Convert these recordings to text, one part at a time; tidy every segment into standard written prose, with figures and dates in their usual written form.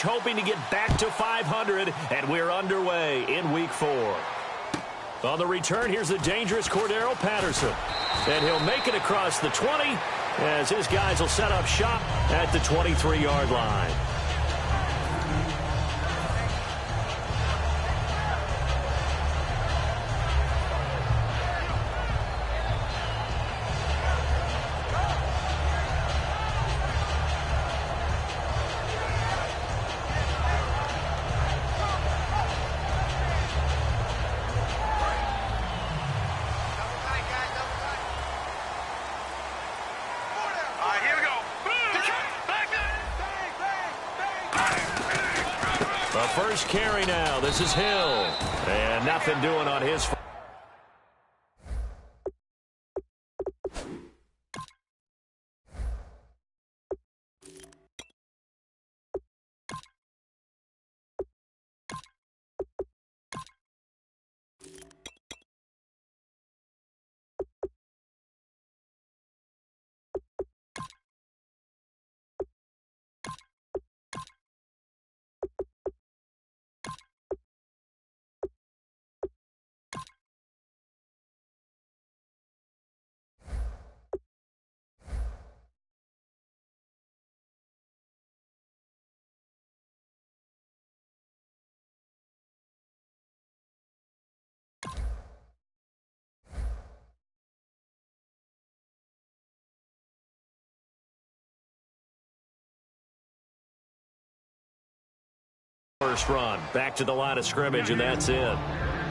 hoping to get back to 500, and we're underway in Week 4. On the return, here's the dangerous Cordero Patterson. And he'll make it across the 20 as his guys will set up shop at the 23-yard line. First carry now. This is Hill. And nothing doing on his. First run, back to the line of scrimmage, and that's it.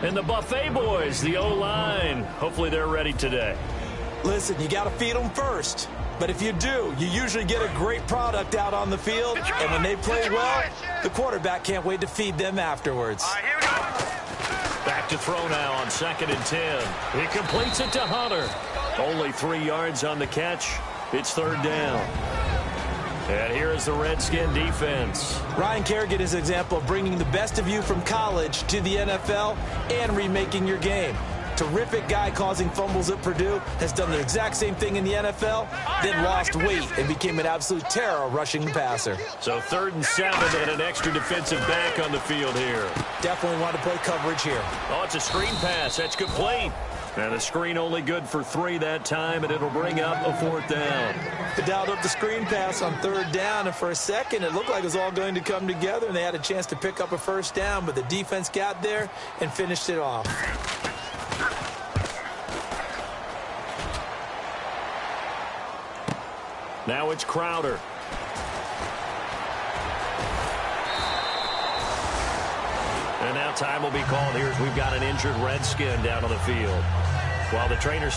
And the Buffet boys, the O-line, hopefully they're ready today. Listen, you got to feed them first. But if you do, you usually get a great product out on the field. And when they play well, the quarterback can't wait to feed them afterwards. Back to throw now on 2nd and 10. He completes it to Hunter. Only 3 yards on the catch. It's 3rd down. And here is the Redskin defense. Ryan Kerrigan is an example of bringing the best of you from college to the NFL and remaking your game. Terrific guy causing fumbles at Purdue, has done the exact same thing in the NFL, then lost weight and became an absolute terror rushing passer. So 3rd and 7 and an extra defensive back on the field here. Definitely want to play coverage here. Oh, it's a screen pass. That's complete. And the screen only good for 3 that time, and it'll bring up a 4th down. They dialed up the screen pass on 3rd down, and for a second it looked like it was all going to come together, and they had a chance to pick up a 1st down, but the defense got there and finished it off. Now it's Crowder. And now time will be called here as we've got an injured Redskin down on the field. While the trainers...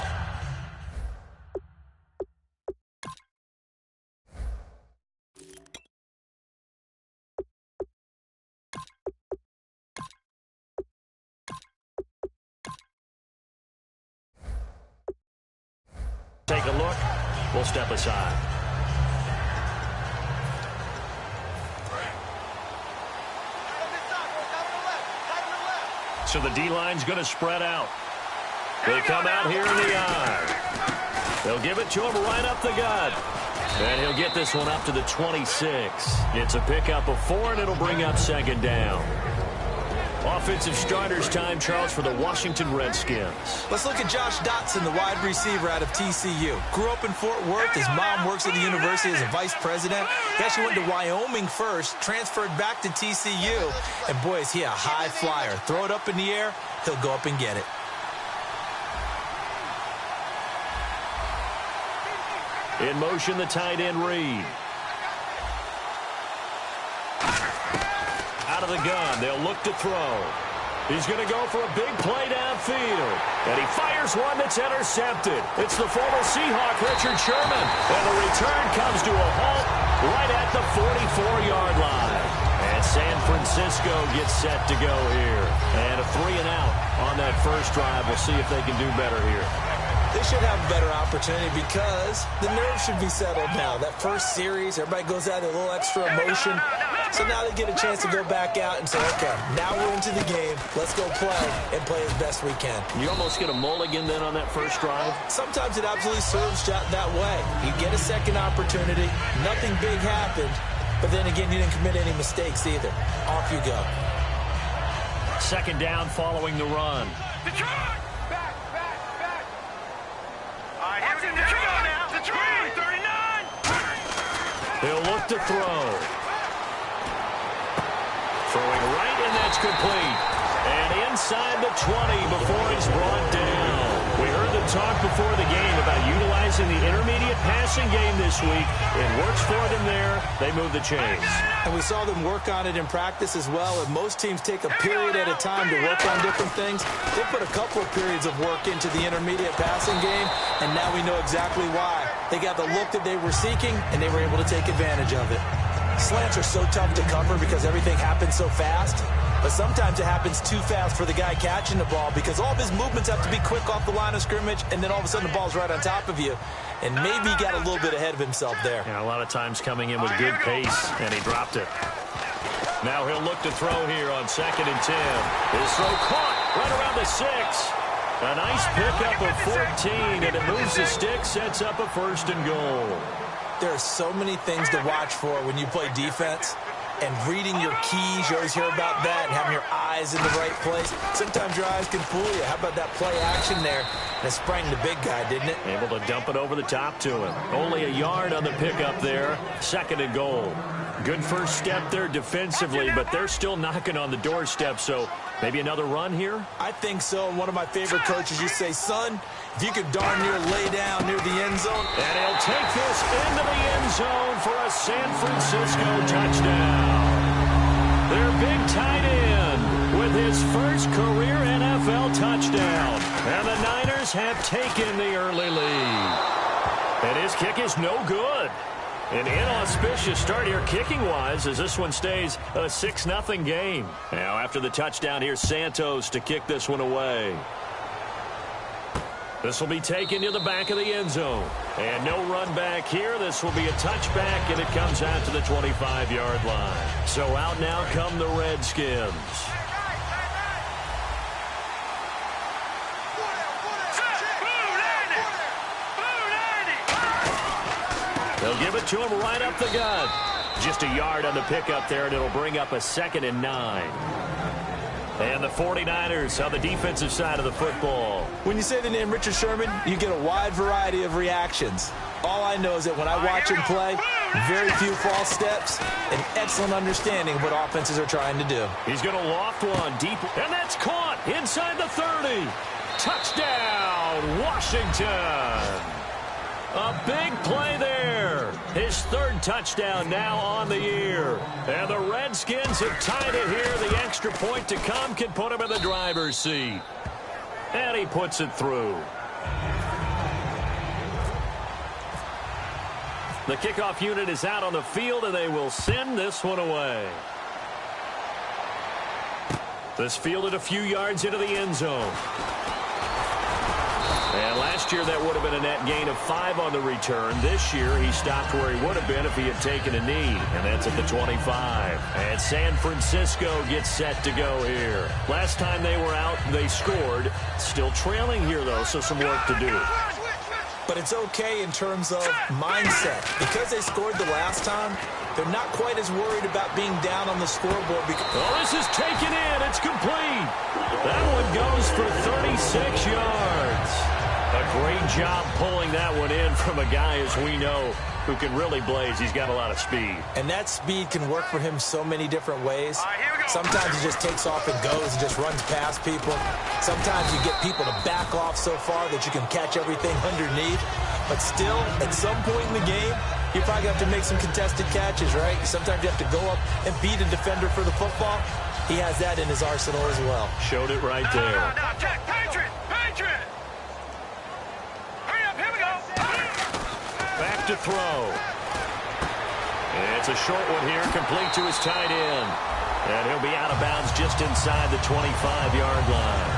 Take a look. We'll step aside. So the D-line's going to spread out. They come out here in the eye. They'll give it to him right up the gut. And he'll get this one up to the 26. It's a pickup of 4, and it'll bring up 2nd down. Offensive starters time, Charles, for the Washington Redskins. Let's look at Josh Dotson, the wide receiver out of TCU. Grew up in Fort Worth. His mom works at the university as a vice president. He actually went to Wyoming first, transferred back to TCU. And, boy, is he a high flyer. Throw it up in the air, he'll go up and get it. In motion, the tight end Reed. Out of the gun, they'll look to throw. He's going to go for a big play downfield. And he fires one that's intercepted. It's the former Seahawk, Richard Sherman. And the return comes to a halt right at the 44-yard line. And San Francisco gets set to go here. And a 3-and-out on that first drive. We'll see if they can do better here. They should have a better opportunity because the nerves should be settled now. That first series, everybody goes out with a little extra emotion. So now they get a chance to go back out and say, okay, now we're into the game. Let's go play and play as best we can. You almost get a mulligan then on that first drive? Sometimes it absolutely serves that way. You get a second opportunity. Nothing big happened. But then again, you didn't commit any mistakes either. Off you go. Second down following the run. Detroit! Back. All right, here we go now. Detroit, 39. He'll look to throw. Throwing right, and that's complete. And inside the 20 before he's brought down. We heard them talk before the game about utilizing the intermediate passing game this week. It works for them there. They move the chains. And we saw them work on it in practice as well. And most teams take a period at a time to work on different things. They put a couple of periods of work into the intermediate passing game, and now we know exactly why. They got the look that they were seeking, and they were able to take advantage of it. Slants are so tough to cover because everything happens so fast. But sometimes it happens too fast for the guy catching the ball because all of his movements have to be quick off the line of scrimmage, and then all of a sudden the ball's right on top of you. And maybe he got a little bit ahead of himself there. Yeah, a lot of times coming in with good pace, and he dropped it. Now he'll look to throw here on 2nd and 10. His throw caught right around the 6. A nice pickup of 14, and it moves the stick, sets up a 1st and goal. There are so many things to watch for when you play defense. And reading your keys, you always hear about that, and having your eyes in the right place. Sometimes your eyes can fool you. How about that play action there? And it sprang the big guy, didn't it? Able to dump it over the top to him. Only a yard on the pickup there. 2nd and goal. Good first step there defensively, but they're still knocking on the doorstep, so maybe another run here? I think so. And one of my favorite coaches, you say, son, if you could darn near lay down near the end zone. And he'll take this into the end zone for a San Francisco touchdown. Their big tight end with his first career NFL touchdown. And the Niners have taken the early lead. And his kick is no good. An inauspicious start here kicking-wise as this one stays a 6-0 game. Now after the touchdown, here's Santos to kick this one away. This will be taken to the back of the end zone. And no run back here. This will be a touchback, and it comes out to the 25-yard line. So out now come the Redskins. They'll give it to him right up the gut. Just a yard on the pickup there, and it'll bring up a 2nd and 9. And the 49ers on the defensive side of the football. When you say the name Richard Sherman, you get a wide variety of reactions. All I know is that when I watch him play, very few false steps, and excellent understanding of what offenses are trying to do. He's going to loft one deep, and that's caught inside the 30. Touchdown, Washington. A big play there. His 3rd touchdown now on the year. And the Redskins have tied it here. The extra point to come can put him in the driver's seat. And he puts it through. The kickoff unit is out on the field, and they will send this one away. This fielded a few yards into the end zone. And last year, that would have been a net gain of 5 on the return. This year, he stopped where he would have been if he had taken a knee, and that's at the 25. And San Francisco gets set to go here. Last time they were out, they scored. Still trailing here, though, so some work to do. But it's okay in terms of mindset. Because they scored the last time, they're not quite as worried about being down on the scoreboard. Oh, this is taken in. It's complete. That one goes for 36 yards. A great job pulling that one in from a guy, as we know, who can really blaze. He's got a lot of speed. And that speed can work for him so many different ways. Sometimes he just takes off and goes and just runs past people. Sometimes you get people to back off so far that you can catch everything underneath. But still, at some point in the game, you probably have to make some contested catches, right? Sometimes you have to go up and beat a defender for the football. He has that in his arsenal as well. Showed it right there. No, check. Patriot! Hurry up, here we go. Back to throw. It's a short one here, complete to his tight end. And he'll be out of bounds just inside the 25-yard line.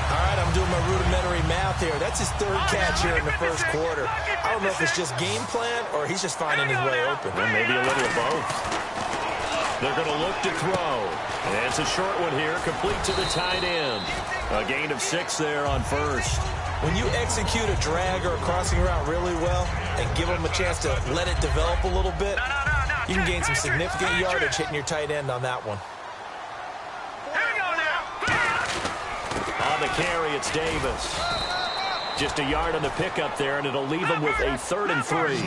All right, I'm doing my rudimentary math here. That's his 3rd catch here in the 1st quarter. I don't know if it's just game plan or he's just finding his way open. Well, maybe a little of both. They're going to look to throw. And it's a short one here, complete to the tight end. A gain of 6 there on 1st. When you execute a drag or a crossing route really well and give them a chance to let it develop a little bit, You can gain some significant yardage hitting your tight end on that one. Here we go now. On the carry, it's Davis. Just a yard on the pickup there, and it'll leave him with a 3rd and 3.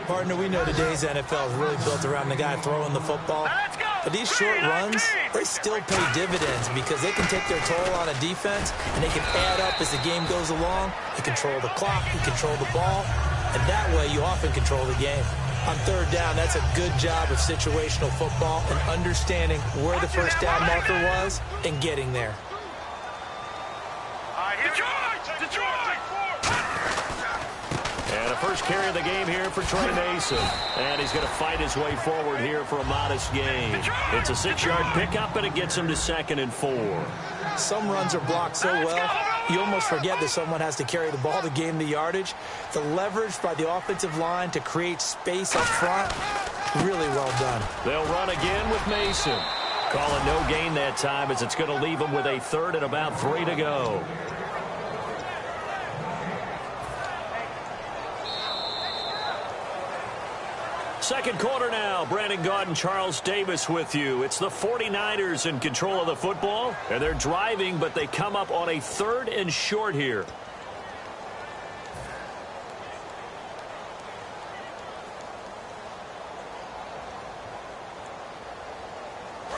Partner, we know today's NFL is really built around the guy throwing the football. But these short runs, they still pay dividends because they can take their toll on a defense, and they can add up as the game goes along. You control the clock, you control the ball, and that way you often control the game. On 3rd down, that's a good job of situational football and understanding where the first down marker was and getting there. Detroit! And a first carry of the game here for Trey Mason. And he's going to fight his way forward here for a modest gain. It's a 6-yard pickup, and it gets him to 2nd and 4. Some runs are blocked so well, you almost forget that someone has to carry the ball to gain the yardage. The leverage by the offensive line to create space up front, really well done. They'll run again with Mason. Call it no gain that time, as it's going to leave him with a 3rd and about 3 to go. Second quarter now. Brandon Gaudin, Charles Davis with you. It's the 49ers in control of the football, and they're driving, but they come up on a 3rd and short here.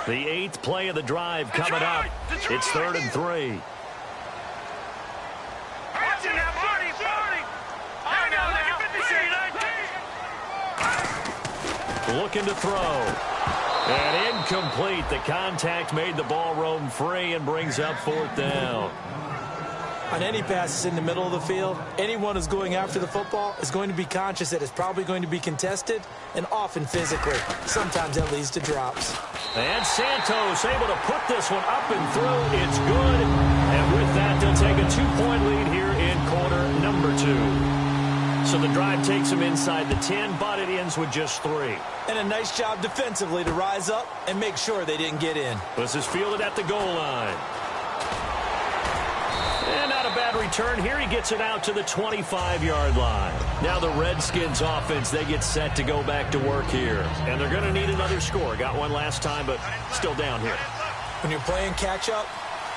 The 8th play of the drive coming up. It's 3rd and 3. Looking to throw. And incomplete. The contact made the ball roam free and brings up 4th down. On any passes in the middle of the field, anyone who's going after the football is going to be conscious that it's probably going to be contested and often physically. Sometimes that leads to drops. And Santos able to put this one up and through. It's good. And with that, they'll take a 2-point lead here in quarter number 2. So the drive takes them inside the 10, but it ends with just 3. And a nice job defensively to rise up and make sure they didn't get in. This is fielded at the goal line. And not a bad return here. He gets it out to the 25-yard line. Now the Redskins offense, they get set to go back to work here. And they're going to need another score. Got one last time, but still down here. When you're playing catch-up,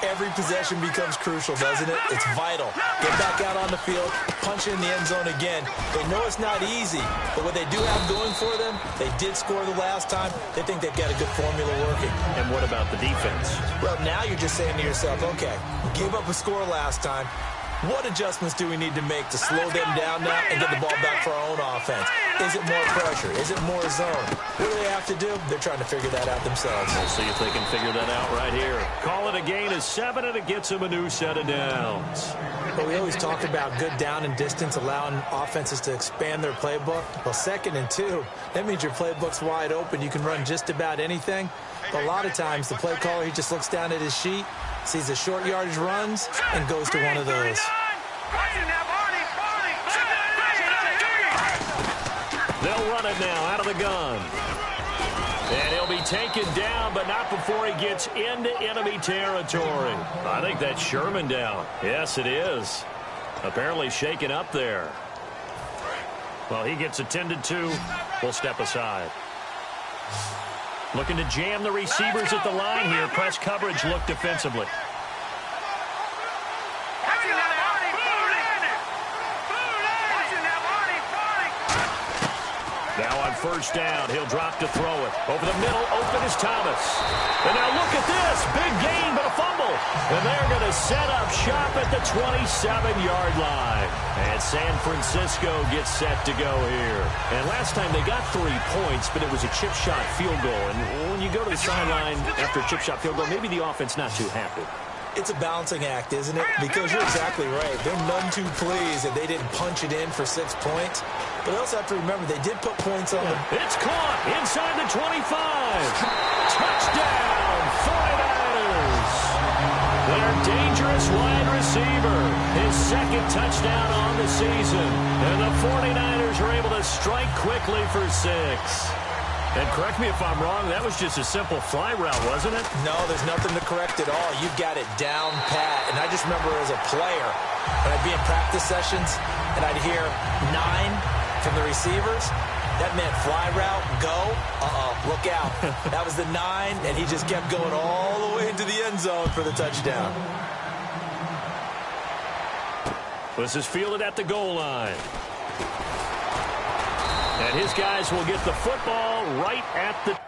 every possession becomes crucial, doesn't it? It's vital. Get back out on the field, punch in the end zone again. They know it's not easy, but what they do have going for them, they did score the last time. They think they've got a good formula working. And what about the defense? Well, now you're just saying to yourself, okay, we gave up a score last time. What adjustments do we need to make to slow them down now and get the ball back for our own offense? Is it more pressure? Is it more zone? What do they have to do? They're trying to figure that out themselves. We'll see if they can figure that out right here. Call it a gain of 7, and it gets them a new set of downs. But we always talk about good down and distance, allowing offenses to expand their playbook. Well, 2nd and 2, that means your playbook's wide open. You can run just about anything. But a lot of times, the play caller, he just looks down at his sheet, sees the short yardage runs, and goes to one of those. They'll run it now out of the gun. And he'll be taken down, but not before he gets into enemy territory. I think that's Sherman down. Yes, it is. Apparently shaken up there. Well, he gets attended to. We'll step aside. Looking to jam the receivers at the line here. Press coverage, look defensively. Now on first down, he'll drop to throw it. Over the middle, open is Thomas. And now look at this. Big gain, but a fumble. And they're going to set up shop at the 27-yard line. And San Francisco gets set to go here. And last time they got 3 points, but it was a chip shot field goal. And when you go to the sideline after a chip shot field goal, maybe the offense not too happy. It's a balancing act, isn't it? Because you're exactly right. They're none too pleased that they didn't punch it in for 6 points. But they also have to remember they did put points on them. It's caught inside the 25. Touchdown, 49ers. Their dangerous wide receiver. His 2nd touchdown on the season. And the 49ers are able to strike quickly for 6. And correct me if I'm wrong, that was just a simple fly route, wasn't it? No, there's nothing to correct at all. You've got it down pat. And I just remember as a player, when I'd be in practice sessions and I'd hear 9 from the receivers, That meant fly route, go, look out. That was the 9, and he just kept going all the way into the end zone for the touchdown. This is fielded at the goal line. And his guys will get the football right at the...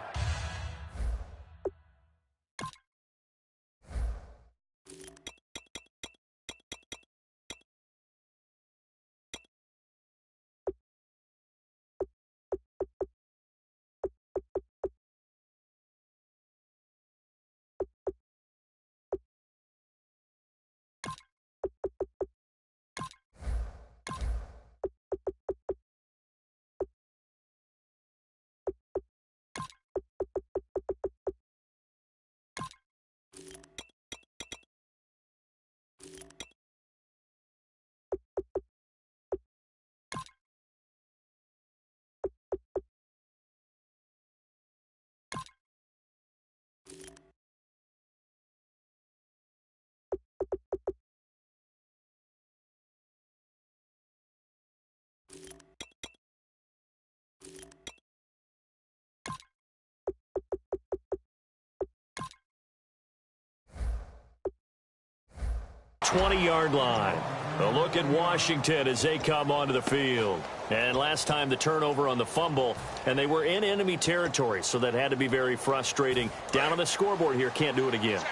...20-yard line. A look at Washington as they come onto the field. And last time the turnover on the fumble, and they were in enemy territory, so that had to be very frustrating. Down on the scoreboard here, can't do it again.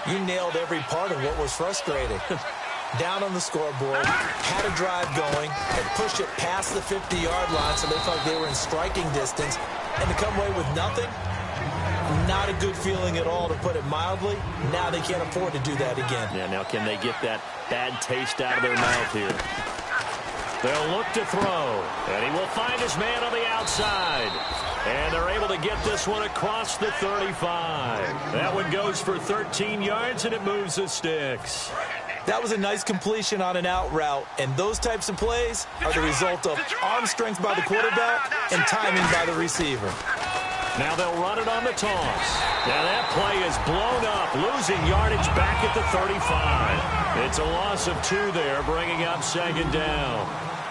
You nailed every part of what was frustrating. Down on the scoreboard, had a drive going, and pushed it past the 50-yard line so they felt they were in striking distance, and to come away with nothing, not a good feeling at all, to put it mildly. Now they can't afford to do that again. Yeah, now can they get that bad taste out of their mouth here? They'll look to throw, and he will find his man on the outside. And they're able to get this one across the 35. That one goes for 13 yards, and it moves the sticks. That was a nice completion on an out route, and those types of plays are the result of arm strength by the quarterback and timing by the receiver. Now they'll run it on the toss. Now that play is blown up, losing yardage back at the 35. It's a loss of 2 there, bringing up second down.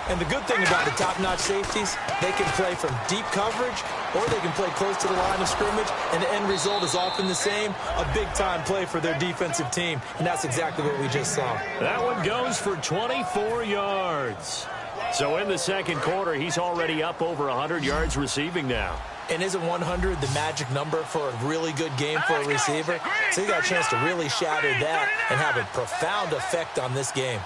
And the good thing about the top-notch safeties, they can play from deep coverage or they can play close to the line of scrimmage, and the end result is often the same, a big-time play for their defensive team, and that's exactly what we just saw. That one goes for 24 yards. So in the second quarter, he's already up over 100 yards receiving now. And isn't 100 the magic number for a really good game for a receiver? So he got a chance to really shatter that and have a profound effect on this game.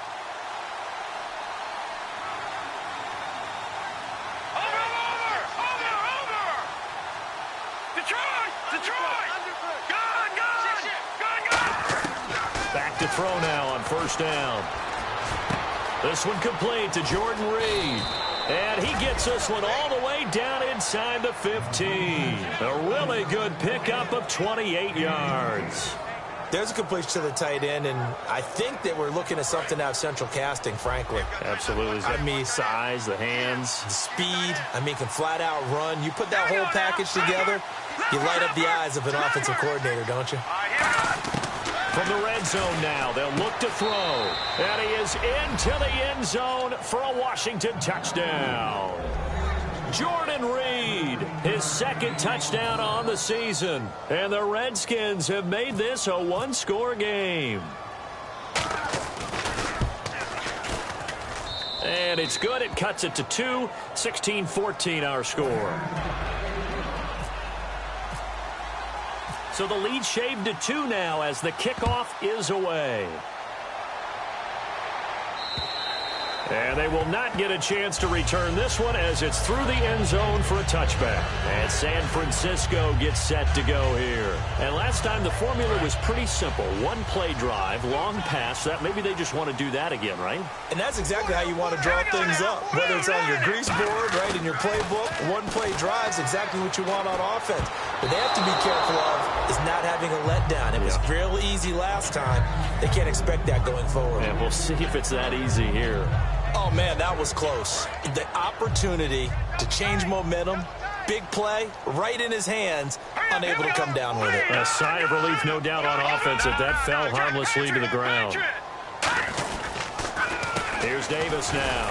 Back to throw now on first down. This one complete to Jordan Reed. And he gets this one all the way down inside the 15. A really good pickup of 28 yards. There's a completion to the tight end, and I think that we're looking at something out of central casting, frankly. Absolutely. I mean, size, the hands. The speed. I mean, can flat out run. You put that whole package together, you light up the eyes of an offensive coordinator, don't you? From the red zone now, they'll look to throw. And he is into the end zone for a Washington touchdown. Jordan Reed, his second touchdown on the season. And the Redskins have made this a one-score game. And it's good. It cuts it to 2. 16-14 our score. So the lead shaved to 2 now as the kickoff is away. And they will not get a chance to return this one as it's through the end zone for a touchback. And San Francisco gets set to go here. And last time the formula was pretty simple. One play drive, long pass. That maybe they just want to do that again, right? And that's exactly how you want to draw things up. Whether it's on your grease board, right, in your playbook, one play drive is exactly what you want on offense. What they have to be careful of is not having a letdown. It was real easy last time. They can't expect that going forward. And we'll see if it's that easy here. Oh, man, that was close. The opportunity to change momentum, big play, right in his hands, unable to come down with it. A sigh of relief, no doubt, on offense if that fell harmlessly to the ground. Here's Davis now.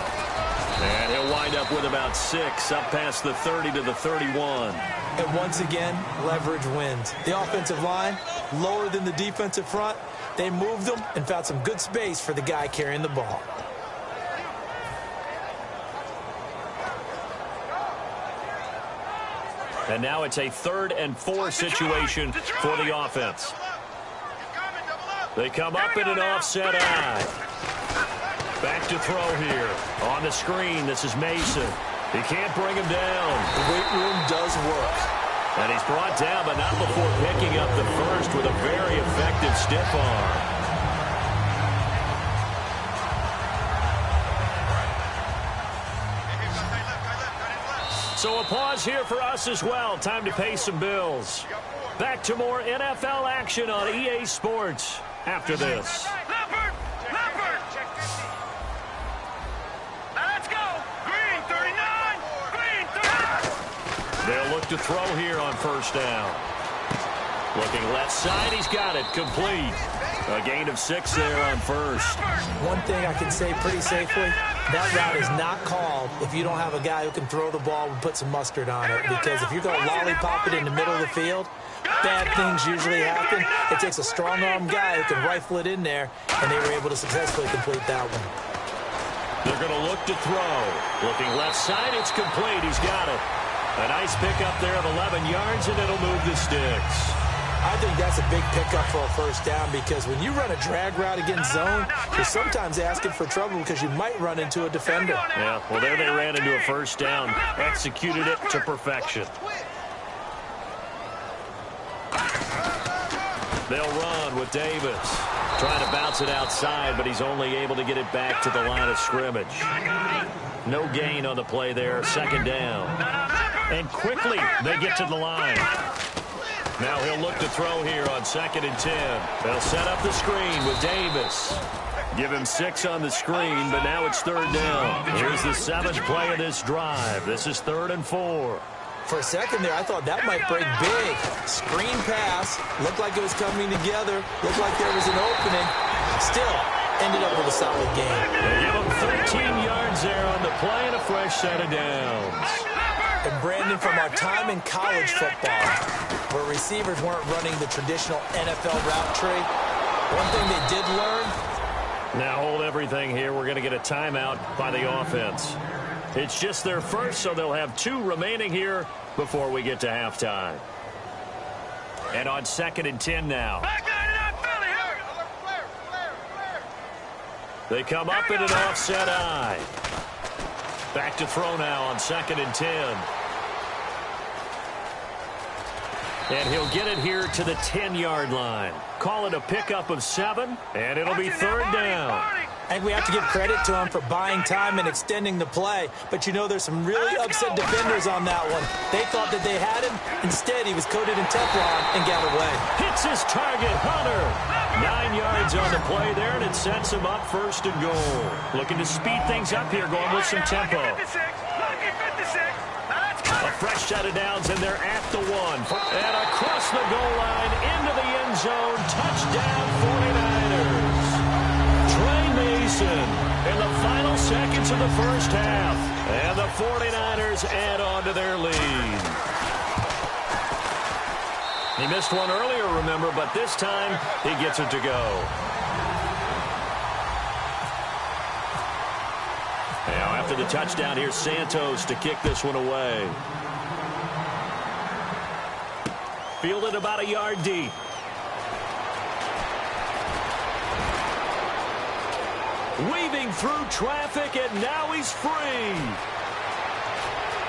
And he'll wind up with about 6, up past the 30 to the 31. And once again, leverage wins. The offensive line, lower than the defensive front. They moved them and found some good space for the guy carrying the ball. And now it's a 3rd and 4 situation for the offense. They come up in an offset eye. Back to throw here. On the screen, this is Mason. He can't bring him down. The weight room does work. And he's brought down, but not before picking up the first with a very effective stiff arm. So a pause here for us as well. Time to pay some bills. Back to more NFL action on EA Sports after this. Leopard! Leopard! Now let's go! Green 39! Green 39! They'll look to throw here on first down. Looking left side, he's got it. Complete. A gain of 6 there on first. One thing I can say pretty safely, that route is not called if you don't have a guy who can throw the ball and put some mustard on it. Because if you're going to lollipop it in the middle of the field, bad things usually happen. It takes a strong-arm guy who can rifle it in there, and they were able to successfully complete that one. They're going to look to throw. Looking left side, it's complete. He's got it. A nice pickup there of 11 yards, and it'll move the sticks. I think that's a big pickup for a first down because when you run a drag route against zone, you're sometimes asking for trouble because you might run into a defender. Yeah, well, there they ran into a first down, executed it to perfection. They'll run with Davis. Trying to bounce it outside, but he's only able to get it back to the line of scrimmage. No gain on the play there, 2nd down. And quickly, they get to the line. Now he'll look to throw here on 2nd and 10. They'll set up the screen with Davis. Give him 6 on the screen, but now it's 3rd down. Here's the 7th play of this drive. This is 3rd and 4. For a second there, I thought that might break big. Screen pass. Looked like it was coming together. Looked like there was an opening. Still, ended up with a solid game. They give him 13 yards there on the play and a fresh set of downs. And Brandon, from our time in college football, where receivers weren't running the traditional NFL route tree, one thing they did learn. Now hold everything here. We're going to get a timeout by the offense. It's just their first, so they'll have 2 remaining here before we get to halftime. And on 2nd and 10 now. They come up in an offset eye. Back to throw now on 2nd and 10. And he'll get it here to the 10-yard line. Call it a pickup of 7, and it'll be 3rd down. I think we have to give credit to him for buying time and extending the play. But, you know, there's some really upset defenders on that one. They thought that they had him. Instead, he was coated in Teflon and got away. Hits his target, Hunter. 9 yards on the play there, and it sets him up 1st and goal. Looking to speed things up here, going with some tempo. A fresh set of downs, and they're at the 1. And across the goal line, into the end zone. Touchdown, 49ers. Trey Mason in the final seconds of the first half. And the 49ers add on to their lead. He missed one earlier, remember, but this time he gets it to go. Now, after the touchdown, here's Santos to kick this one away. Fielded about a yard deep. Weaving through traffic, and now he's free.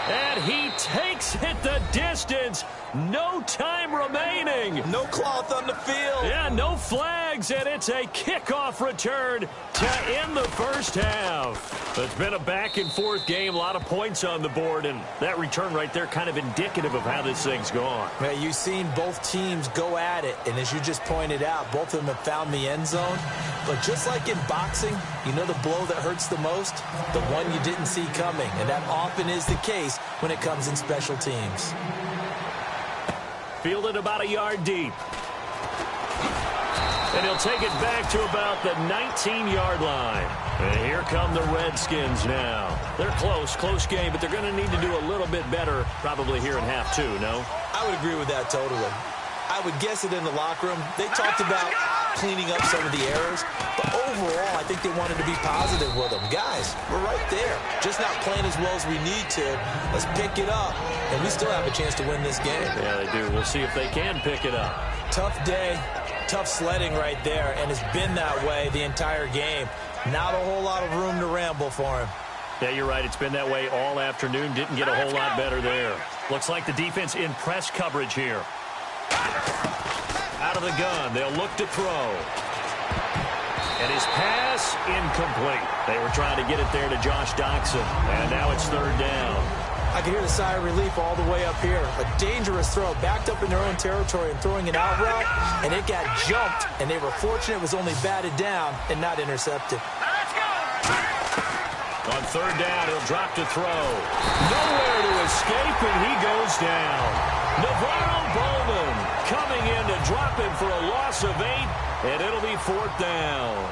And he takes it the distance. No time remaining. No cloth on the field. Yeah, no flags, and it's a kickoff return to end the first half. It's been a back-and-forth game, a lot of points on the board, and that return right there kind of indicative of how this thing's gone. Yeah, you've seen both teams go at it, and as you just pointed out, both of them have found the end zone. But just like in boxing, you know the blow that hurts the most? The one you didn't see coming, and that often is the case when it comes in special teams. Fielded about a yard deep. And he'll take it back to about the 19-yard line. And here come the Redskins now. They're close game, but they're going to need to do a little bit better probably here in half two, no? I would agree with that totally. I would guess it in the locker room. They talked about cleaning up some of the errors, but overall, I think they wanted to be positive with them. Guys, we're right there. Just not playing as well as we need to. Let's pick it up, and we still have a chance to win this game. Yeah, they do. We'll see if they can pick it up. Tough day, tough sledding right there, and it's been that way the entire game. Not a whole lot of room to ramble for him. Yeah, you're right. It's been that way all afternoon. Didn't get a whole lot better there. Looks like the defense in press coverage here. Out of the gun, they'll look to throw. And his pass, incomplete. They were trying to get it there to Josh Doxson, and now it's third down. I can hear the sigh of relief all the way up here. A dangerous throw, backed up in their own territory and throwing an out route, and it got jumped, and they were fortunate it was only batted down and not intercepted. On third down, he'll drop to throw. Nowhere to escape, and he goes down. Navarro Bowman coming in to drop him for a loss of 8, and it'll be fourth down.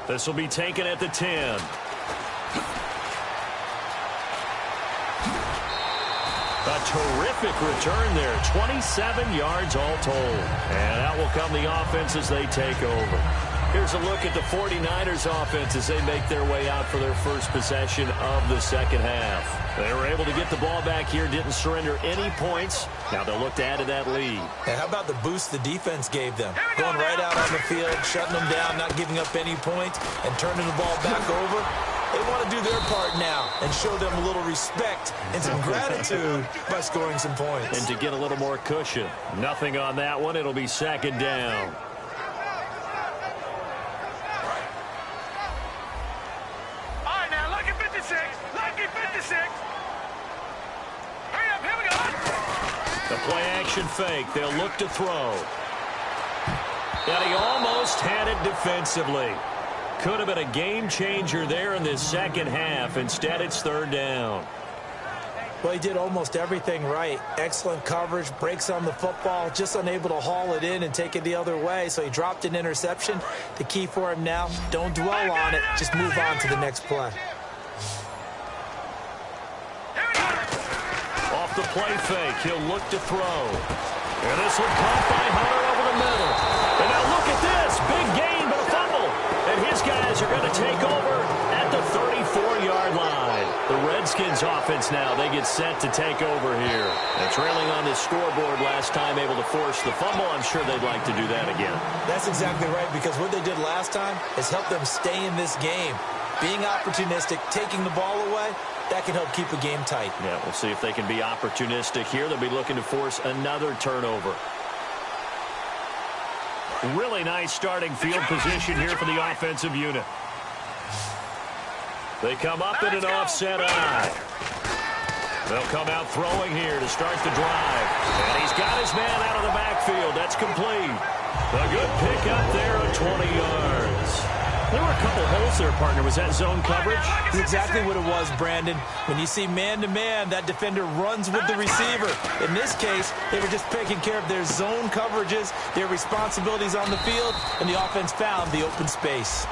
This will be taken at the 10. A terrific return there. 27 yards all told. And out will come the offense as they take over. Here's a look at the 49ers offense as they make their way out for their first possession of the second half. They were able to get the ball back here, didn't surrender any points. Now they'll look to add to that lead. And how about the boost the defense gave them? Going right out on the field, shutting them down, not giving up any points, and turning the ball back over. They want to do their part now and show them a little respect and some gratitude by scoring some points. And to get a little more cushion. Nothing on that one. It'll be second down. All right, now, lucky 56. Lucky 56. Hurry up, here we go. The play-action fake. They'll look to throw. And he almost had it defensively. Could have been a game changer there in this second half. Instead, it's third down. Well, he did almost everything right. Excellent coverage, breaks on the football, just unable to haul it in and take it the other way. So he dropped an interception. The key for him now, don't dwell on it. Just move on to the next play. Off the play fake, he'll look to throw. And this one caught by Hunter over the middle. And now look at this. Big gain, but a fumble. And his guys are going to take over at the 34-yard line. The Redskins offense now, they get set to take over here. And trailing on the scoreboard last time, able to force the fumble. I'm sure they'd like to do that again. That's exactly right, because what they did last time is help them stay in this game. Being opportunistic, taking the ball away, that can help keep a game tight. Yeah, we'll see if they can be opportunistic here. They'll be looking to force another turnover. Really nice starting field position here for the offensive unit. They come up in an offset eye. They'll come out throwing here to start the drive. And he's got his man out of the backfield. That's complete. A good pickup there at 20 yards. There were a couple holes there, partner. Was that zone coverage? That's exactly what it was, Brandon. When you see man-to-man, that defender runs with the receiver. In this case, they were just taking care of their zone coverages, their responsibilities on the field, and the offense found the open space.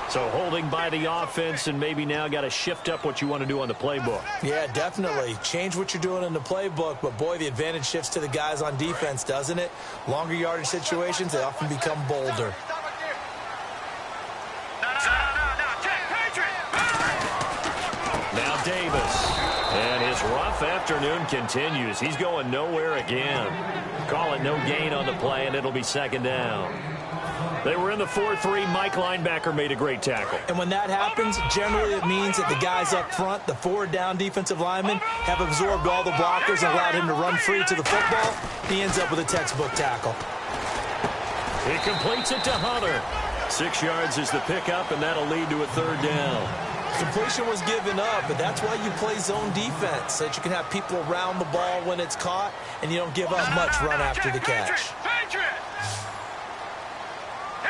So holding by the offense, and maybe now got to shift up what you want to do on the playbook. Yeah, definitely. Change what you're doing in the playbook, but boy, the advantage shifts to the guys on defense, doesn't it? Longer yardage situations, they often become bolder. Now Davis. And his rough afternoon continues. He's going nowhere again. Call it no gain on the play, and it'll be second down. They were in the 4-3. Mike linebacker made a great tackle. And when that happens, generally it means that the guys up front, the forward down defensive linemen, have absorbed all the blockers and allowed him to run free to the football. He ends up with a textbook tackle. He completes it to Hunter. 6 yards is the pickup, and that'll lead to a third down. Completion was given up, but that's why you play zone defense, so that you can have people around the ball when it's caught, and you don't give up much run after the catch. Here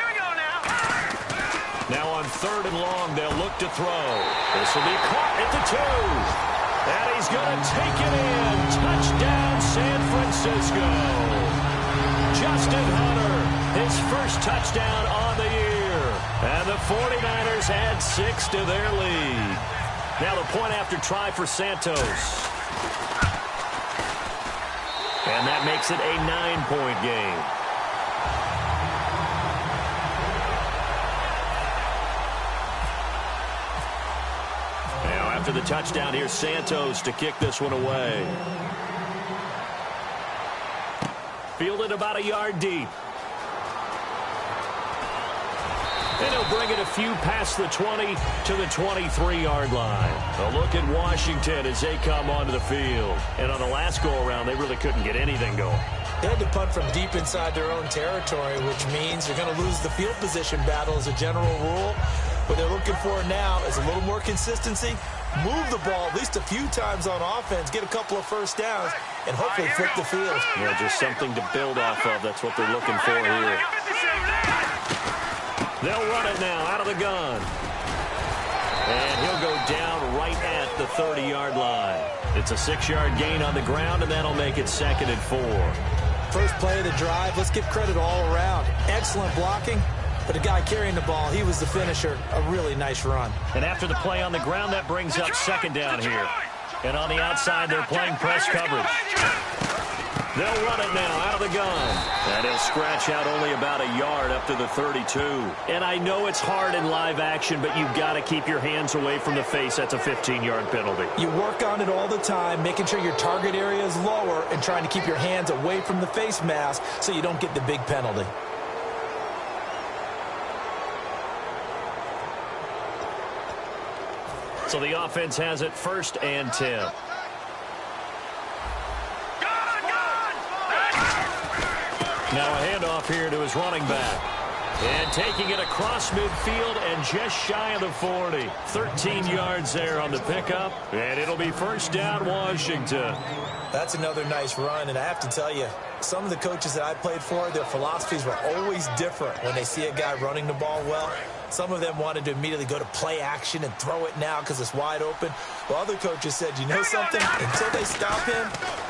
we go now. third and long. They'll look to throw. This will be caught at the 2. And he's going to take it in. Touchdown, San Francisco. Justin Hunter, his first touchdown on the year. And the 49ers add 6 to their lead. Now the point after try for Santos. And that makes it a 9-point game. Now after the touchdown, here's Santos to kick this one away. Fielded about a yard deep. And he'll bring it a few past the 20 to the 23-yard line. A look at Washington as they come onto the field. And on the last go-around, they really couldn't get anything going. They had to punt from deep inside their own territory, which means they're going to lose the field position battle as a general rule. What they're looking for now is a little more consistency, move the ball at least a few times on offense, get a couple of first downs, and hopefully flip the field. Yeah, just something to build off of. That's what they're looking for here. They'll run it now out of the gun. And he'll go down right at the 30-yard line. It's a 6-yard gain on the ground, and that'll make it 2nd and 4. First play of the drive, let's give credit all around. Excellent blocking, but the guy carrying the ball, he was the finisher. A really nice run. And after the play on the ground, that brings up 2nd down here. And on the outside, they're playing press coverage. They'll run it now out of the gun. And he'll scratch out only about a yard up to the 32. And I know it's hard in live action, but you've got to keep your hands away from the face. That's a 15-yard penalty. You work on it all the time, making sure your target area is lower and trying to keep your hands away from the face mask so you don't get the big penalty. So the offense has it 1st and 10. Now a handoff here to his running back. And taking it across midfield and just shy of the 40. 13 yards there on the pickup. And it'll be 1st down, Washington. That's another nice run, and I have to tell you, some of the coaches that I played for, their philosophies were always different when they see a guy running the ball well. Some of them wanted to immediately go to play action and throw it now because it's wide open. While other coaches said, you know something? Until they stop him,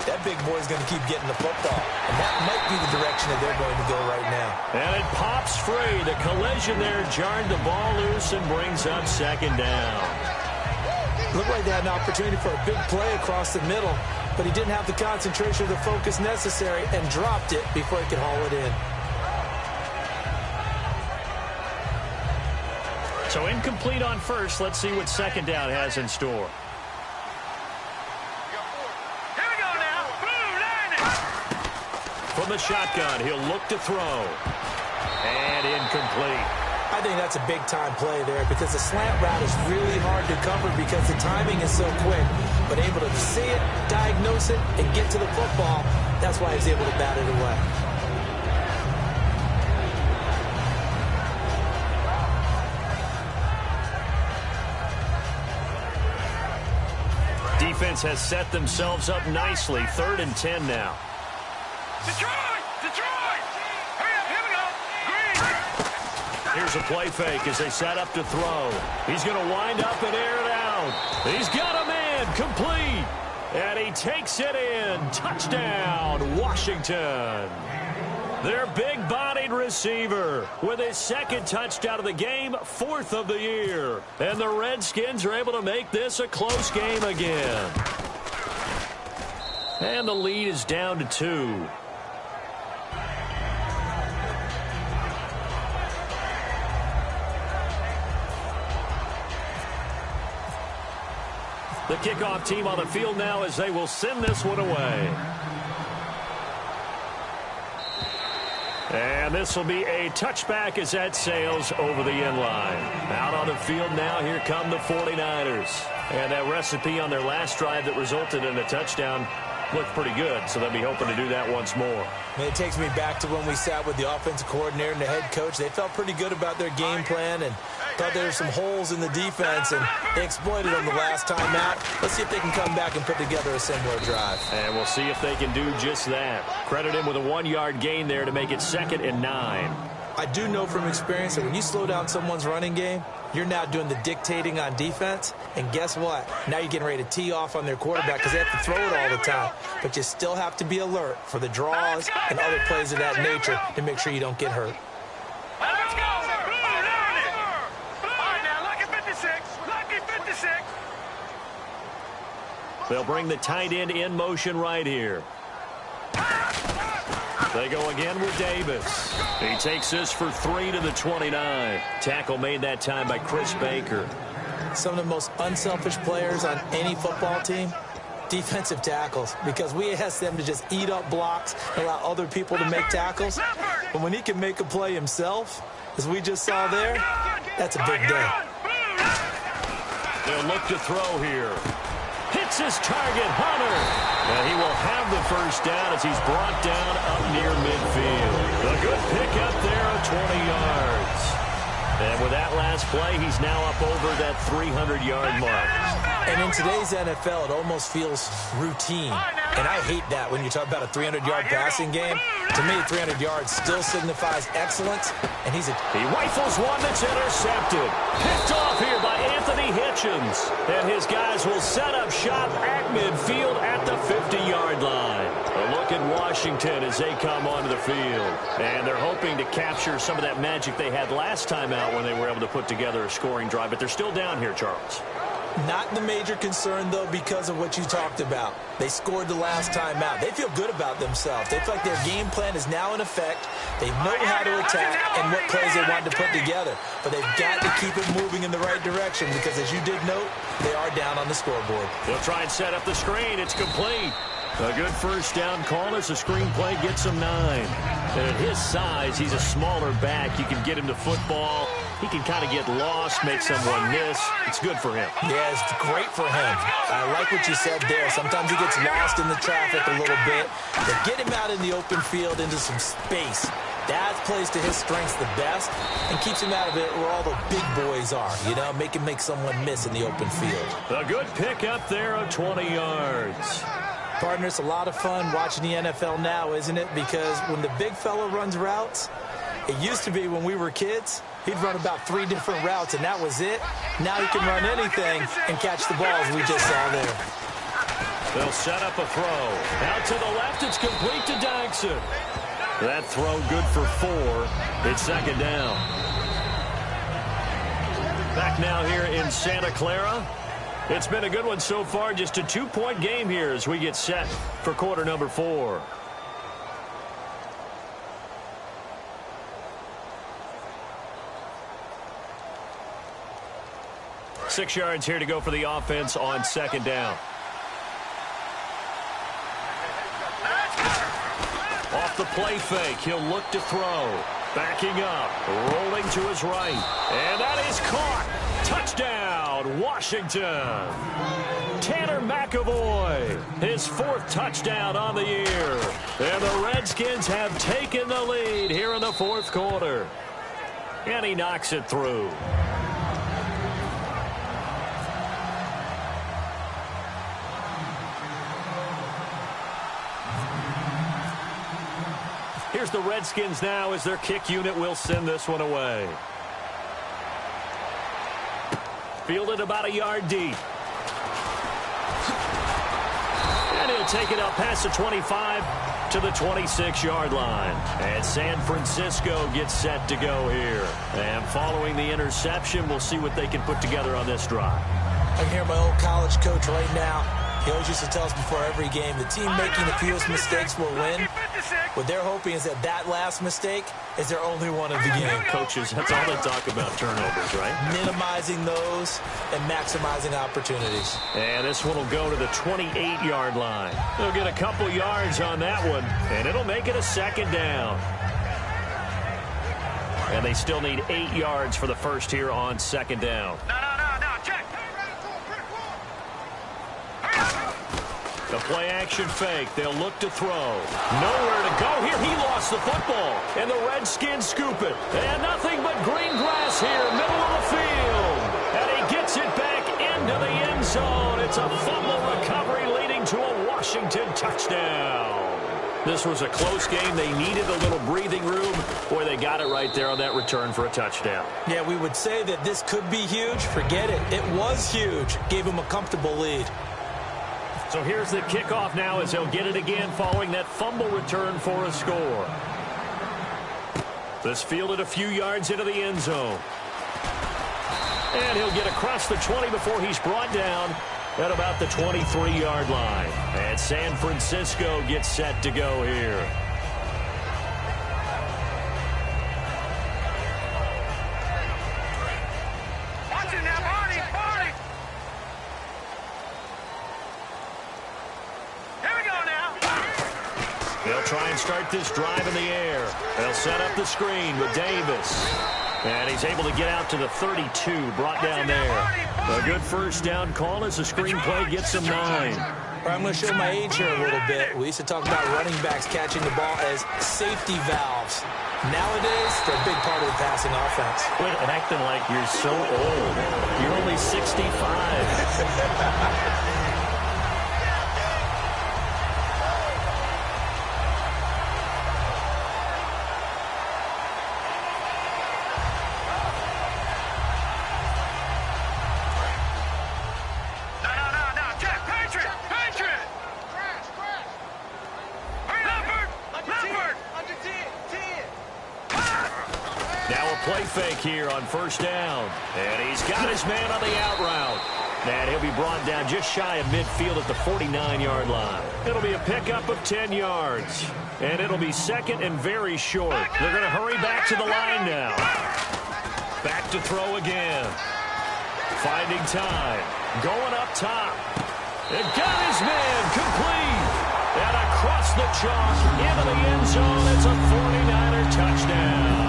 that big boy's going to keep getting the football. And that might be the direction that they're going to go right now. And it pops free. The collision there jarred the ball loose and brings up 2nd down. Looked like they had an opportunity for a big play across the middle, but he didn't have the concentration or the focus necessary and dropped it before he could haul it in. So incomplete on first. Let's see what 2nd down has in store. Here we go now. Blue line. From the shotgun, he'll look to throw. And incomplete. I think that's a big-time play there because the slant route is really hard to cover because the timing is so quick. But able to see it, diagnose it, and get to the football, that's why he's able to bat it away. Defense has set themselves up nicely. 3rd and 10 now. Detroit! Detroit! Hurry up, here we go. Green! Here's a play fake as they set up to throw. He's going to wind up and air it out. He's got a man complete. And he takes it in. Touchdown, Washington. Their big-bodied receiver with his 2nd touchdown of the game, 4th of the year. And the Redskins are able to make this a close game again. And the lead is down to 2. The kickoff team on the field now as they will send this one away. And this will be a touchback as that sails over the end line. Out on the field now, here come the 49ers. And that recipe on their last drive that resulted in a touchdown looked pretty good, so they'll be hoping to do that once more. And it takes me back to when we sat with the offensive coordinator and the head coach. They felt pretty good about their game plan and thought there were some holes in the defense, and they exploited them the last time out. Let's see if they can come back and put together a similar drive. And we'll see if they can do just that. Credit him with a 1-yard gain there to make it 2nd and 9. I do know from experience that when you slow down someone's running game, you're now doing the dictating on defense. And guess what? Now you're getting ready to tee off on their quarterback because they have to throw it all the time. But you still have to be alert for the draws and other plays of that nature to make sure you don't get hurt. Let's go! All right, now, lucky 56. Lucky 56. They'll bring the tight end in motion right here. They go again with Davis. He takes this for 3 to the 29. Tackle made that time by Chris Baker. Some of the most unselfish players on any football team, defensive tackles, because we ask them to just eat up blocks and allow other people to make tackles. But when he can make a play himself, as we just saw there, that's a big day. They'll look to throw here. Hits his target, Hunter. And he will have the first down as he's brought down up near midfield. A good pickup there of 20 yards. And with that last play, he's now up over that 300-yard mark. And in today's NFL, it almost feels routine. And I hate that when you talk about a 300-yard passing game. To me, 300 yards still signifies excellence. And he rifles one that's intercepted. Picked off here by Anthony Hitchens. And his guys will set up shop at midfield at the 50-yard line. A look at Washington as they come onto the field. And they're hoping to capture some of that magic they had last time out when they were able to put together a scoring drive. But they're still down here, Charles. Not the major concern, though, because of what you talked about. They scored the last time out. They feel good about themselves. They feel like their game plan is now in effect. They know how to attack and what plays they want to put together. But they've got to keep it moving in the right direction because, as you did note, they are down on the scoreboard. They'll try and set up the screen. It's complete. A good first down call as the screenplay gets him 9. And at his size, he's a smaller back. You can get him to football. He can kind of get lost, make someone miss. It's good for him. Yeah, it's great for him. I like what you said there. Sometimes he gets lost in the traffic a little bit. But get him out in the open field into some space. That plays to his strengths the best and keeps him out of it where all the big boys are. You know, make him make someone miss in the open field. A good pickup there of 20 yards. Partner, it's a lot of fun watching the NFL now, isn't it? Because when the big fella runs routes, it used to be when we were kids, he'd run about 3 different routes, and that was it. Now he can run anything and catch the balls we just saw there. They'll set up a throw. Out to the left, it's complete to Dyson. That throw good for 4. It's second down. Back now here in Santa Clara. It's been a good one so far. Just a 2-point game here as we get set for quarter number 4. Six yards here to go for the offense on second down. Off the play fake, he'll look to throw. Backing up, rolling to his right. And that is caught. Touchdown, Washington. Tanner McAvoy, his 4th touchdown on the year. And the Redskins have taken the lead here in the 4th quarter. And he knocks it through. Here's the Redskins now as their kick unit will send this one away. Fielded about a yard deep. And he'll take it up past the 25 to the 26-yard line. And San Francisco gets set to go here. And following the interception, we'll see what they can put together on this drive. I can hear my old college coach right now. He always used to tell us before every game, the team making the fewest mistakes will win. What they're hoping is that that last mistake is their only one of the game. Coaches, that's all they talk about, turnovers, right? Minimizing those and maximizing opportunities. And this one will go to the 28-yard line. They'll get a couple yards on that one, and it'll make it a second down. And they still need 8 yards for the first here on second down. No, check. The play-action fake. They'll look to throw. Nowhere to go here. He lost the football. And the Redskins scoop it. And nothing but green grass here, middle of the field. And he gets it back into the end zone. It's a fumble recovery leading to a Washington touchdown. This was a close game. They needed a little breathing room. Boy, they got it right there on that return for a touchdown. Yeah, we would say that this could be huge. Forget it. It was huge. Gave him a comfortable lead. So here's the kickoff now as he'll get it again following that fumble return for a score. This fielded a few yards into the end zone. And he'll get across the 20 before he's brought down at about the 23-yard line. And San Francisco gets set to go here. Watch it now, Barney! Here we go now. They'll try and start this drive in the air. They'll set up the screen with Davis. And he's able to get out to the 32, brought down there. A good first down call as the screenplay gets him 9. I'm going to show my age here a little bit. We used to talk about running backs catching the ball as safety valves. Nowadays, they're a big part of the passing offense. Quit acting like you're so old. You're only 65. Play fake here on first down. And he's got his man on the out route. And he'll be brought down just shy of midfield at the 49-yard line. It'll be a pickup of 10 yards. And it'll be second and very short. They're going to hurry back to the line now. Back to throw again. Finding time. Going up top. And got his man complete. And across the chalk into the end zone. It's a 49er touchdown.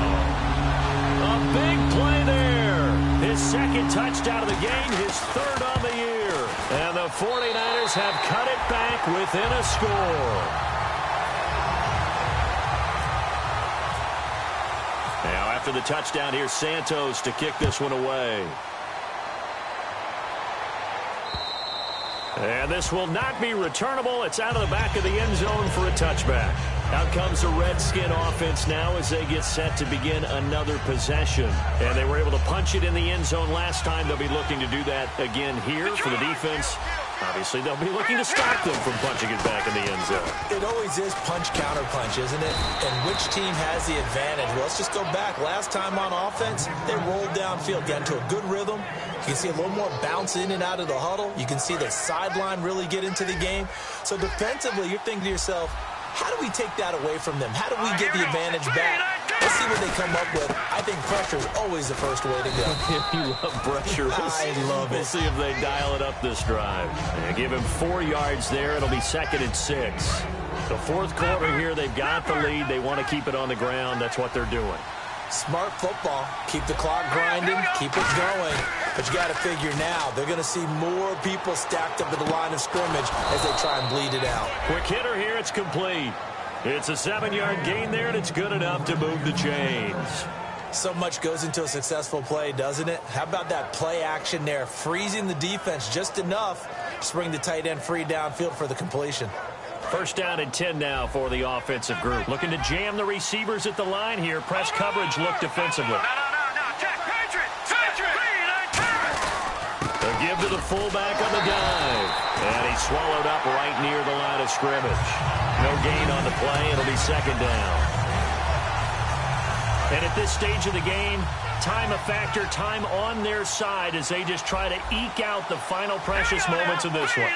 A big play there. His second touchdown of the game, his third on the year. And the 49ers have cut it back within a score. Now after the touchdown, here's Santos to kick this one away. And this will not be returnable. It's out of the back of the end zone for a touchback. Out comes the Redskin offense now as they get set to begin another possession. And they were able to punch it in the end zone last time. They'll be looking to do that again here for the defense. Obviously, they'll be looking to stop them from punching it back in the end zone. It always is punch-counter-punch, isn't it? And which team has the advantage? Well, let's just go back. Last time on offense, they rolled downfield, got into a good rhythm. You can see a little more bounce in and out of the huddle. You can see the sideline really get into the game. So defensively, you're thinking to yourself, how do we take that away from them? How do we get the advantage back? Let's see what they come up with. I think pressure is always the first way to go. You love pressure. I love it. We'll see if they dial it up this drive. They give him 4 yards there. It'll be second and 6. The fourth quarter here, they've got the lead. They want to keep it on the ground. That's what they're doing. Smart football. Keep the clock grinding. Keep it going. But you got to figure now, they're going to see more people stacked up at the line of scrimmage as they try and bleed it out. Quick hitter here. It's complete. It's a 7-yard gain there, and it's good enough to move the chains. So much goes into a successful play, doesn't it? How about that play action there? Freezing the defense just enough to bring the tight end free downfield for the completion. First down and 10 now for the offensive group. Looking to jam the receivers at the line here. Press coverage look defensively. The give to the fullback on the dive. And he's swallowed up right near the line of scrimmage. No gain on the play. It'll be second down. And at this stage of the game, time a factor, time on their side as they just try to eke out the final precious moments of this one.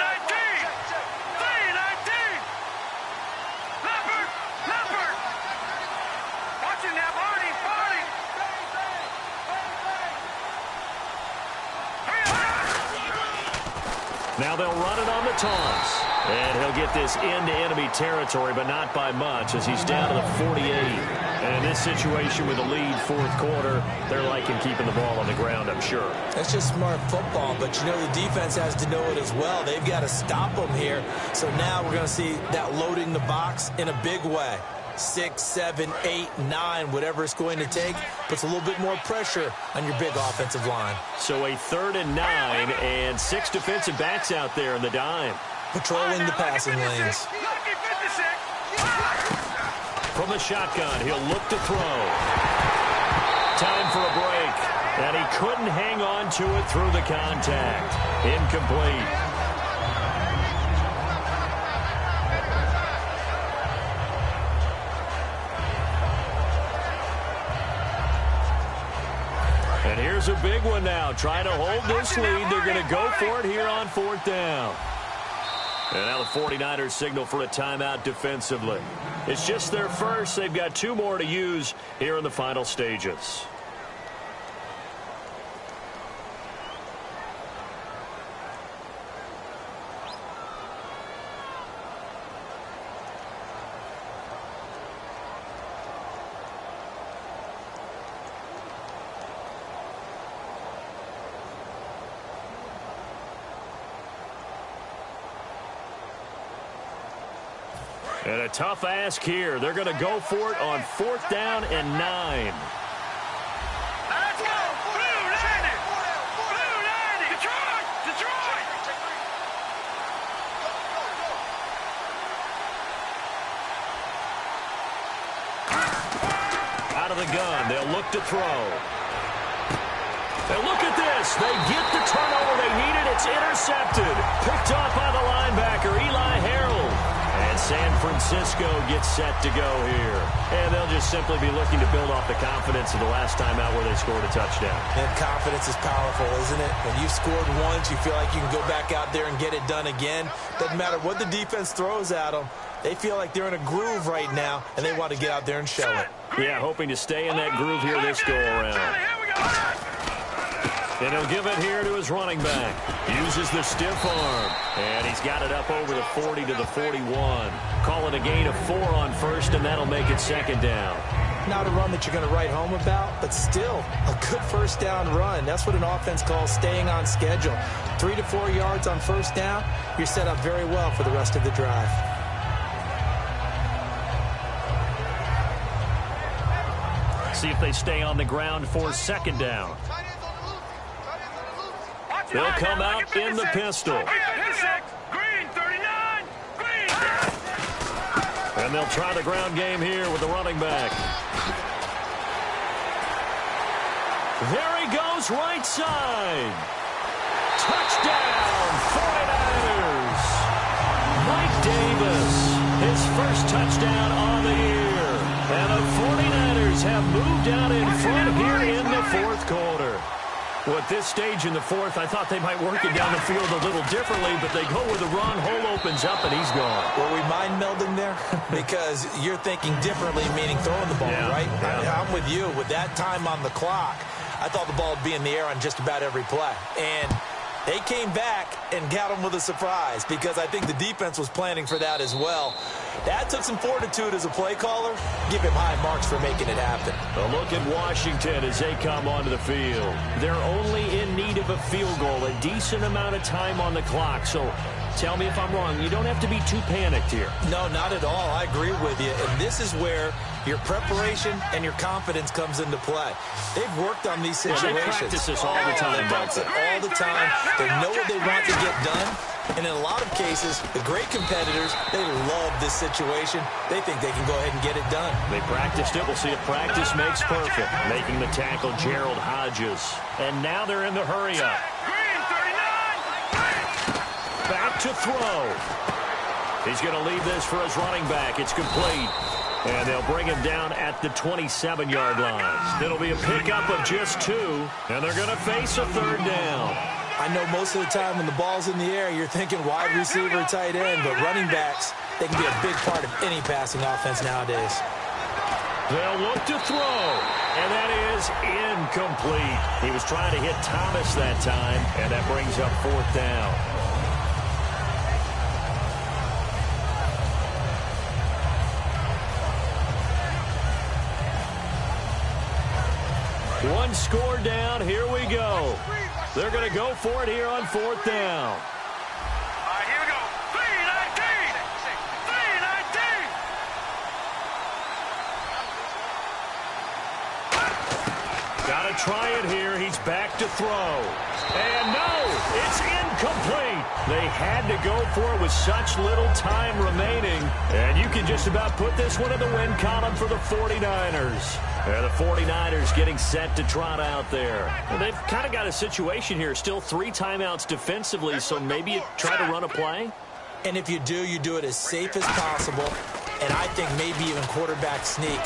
Now they'll run it on the toss. And he'll get this into enemy territory, but not by much as he's down to the 48. And in this situation with the lead fourth quarter, they're liking keeping the ball on the ground, I'm sure. That's just smart football, but you know the defense has to know it as well. They've got to stop them here. So now we're going to see that loading the box in a big way. 6, 7, 8, 9, whatever it's going to take, puts a little bit more pressure on your big offensive line. So a 3rd and 9 and 6 defensive backs out there in the dime. Patrolling the passing lanes. from the shotgun. He'll look to throw. Time for a break. And he couldn't hang on to it through the contact. Incomplete. And here's a big one now. Trying to hold this lead. They're going to go for it here on 4th down. And now the 49ers signal for a timeout defensively. It's just their first. They've got 2 more to use here in the final stages. And a tough ask here. They're going to go for it on 4th down and 9. Let's go! Blue 90! Blue 90! Detroit! Detroit! Out of the gun. They'll look to throw. And look at this. They get the turnover they needed. It's intercepted. Picked off by the linebacker, Eli Harold. And San Francisco gets set to go here. And they'll just simply be looking to build off the confidence of the last time out where they scored a touchdown. And confidence is powerful, isn't it? When you've scored once, you feel like you can go back out there and get it done again. Doesn't matter what the defense throws at them. They feel like they're in a groove right now, and they want to get out there and show it. Yeah, hoping to stay in that groove here this go-around. And he'll give it here to his running back. Uses the stiff arm. And he's got it up over the 40 to the 41. Call it a gain of 4 on 1st, and that'll make it 2nd down. Not a run that you're going to write home about, but still a good 1st down run. That's what an offense calls staying on schedule. 3 to 4 yards on 1st down, you're set up very well for the rest of the drive. See if they stay on the ground for 2nd down. They'll come out in the pistol. Green 39. Green. And they'll try the ground game here with the running back. There he goes, right side. Touchdown, 49ers. Mike Davis, his first touchdown on the year. And the 49ers have moved out in front here in the 4th quarter. Well, at this stage in the 4th, I thought they might work it down the field a little differently, but they go with the run. Hole opens up, and he's gone. Were we mind melding there? Because you're thinking differently, meaning throwing the ball, right? Yeah. I'm with you. With that time on the clock, I thought the ball would be in the air on just about every play. And they came back and got them with a surprise because I think the defense was planning for that as well. That took some fortitude as a play caller. Give him high marks for making it happen. A look at Washington as they come onto the field. They're only in need of a field goal, a decent amount of time on the clock. So tell me if I'm wrong. You don't have to be too panicked here. No, not at all. I agree with you. And this is where your preparation and your confidence comes into play. They've worked on these situations. They practice this all the time. They practice it all the time. They know what they want to get done. And in a lot of cases, the great competitors, they love this situation. They think they can go ahead and get it done. They practiced it. We'll see if practice makes perfect. Making the tackle, Gerald Hodges. And now they're in the hurry-up. Back to throw. He's going to leave this for his running back. It's complete. And they'll bring him down at the 27-yard line. It'll be a pickup of just 2, and they're going to face a 3rd down. I know most of the time when the ball's in the air, you're thinking wide receiver, tight end, but running backs, they can be a big part of any passing offense nowadays. They'll look to throw, and that is incomplete. He was trying to hit Thomas that time, and that brings up 4th down. One score down. Here we go. They're going to go for it here on 4th down. All right, here we go. 3-19. 3-19. Got to try it here. He's back to throw. And no, it's incomplete. They had to go for it with such little time remaining. And you can just about put this one in the win column for the 49ers. And the 49ers getting set to trot out there. And they've kind of got a situation here. Still 3 timeouts defensively, so maybe you try to run a play. And if you do it as safe as possible. And I think maybe even quarterback sneak.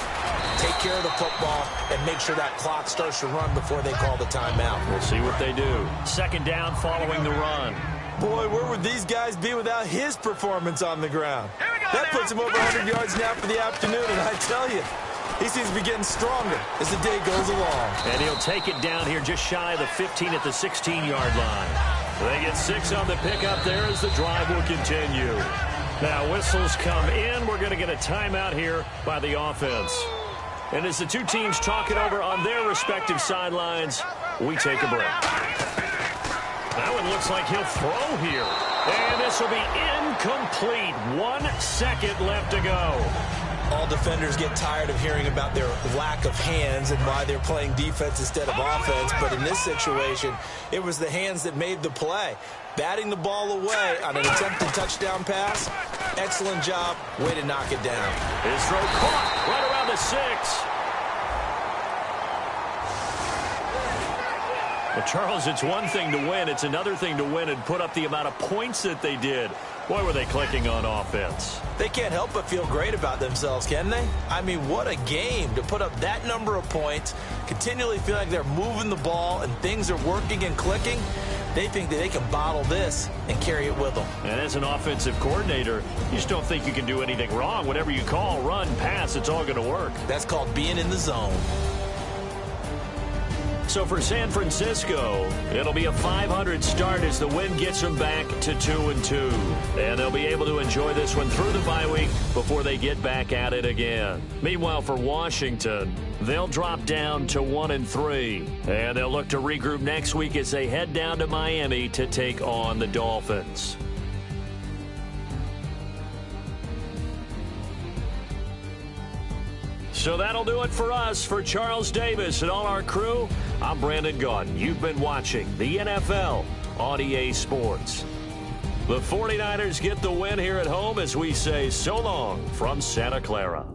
Take care of the football and make sure that clock starts to run before they call the timeout. We'll see what they do. Second down following the run. Boy, where would these guys be without his performance on the ground? That puts him over 100 yards now for the afternoon, and I tell you, he seems to be getting stronger as the day goes along. And he'll take it down here just shy of the 15 at the 16-yard line. They get 6 on the pickup there as the drive will continue. Now whistles come in. We're going to get a timeout here by the offense. And as the two teams talk it over on their respective sidelines, we take a break. That one looks like he'll throw here. And this will be incomplete. 1 second left to go. All defenders get tired of hearing about their lack of hands and why they're playing defense instead of offense. But in this situation, it was the hands that made the play. Batting the ball away on an attempted touchdown pass. Excellent job. Way to knock it down. His throw caught right around the 6. Well, Charles, it's one thing to win. It's another thing to win and put up the amount of points that they did. Boy, were they clicking on offense. They can't help but feel great about themselves, can they? I mean, what a game to put up that number of points, continually feel like they're moving the ball and things are working and clicking. They think that they can bottle this and carry it with them. And as an offensive coordinator, you just don't think you can do anything wrong. Whatever you call, run, pass, it's all going to work. That's called being in the zone. So for San Francisco, it'll be a 500 start as the win gets them back to 2-2. And they'll be able to enjoy this one through the bye week before they get back at it again. Meanwhile, for Washington, they'll drop down to 1-3. And they'll look to regroup next week as they head down to Miami to take on the Dolphins. So that'll do it for us. For Charles Davis and all our crew, I'm Brandon Gaudin. You've been watching the NFL on EA Sports. The 49ers get the win here at home as we say so long from Santa Clara.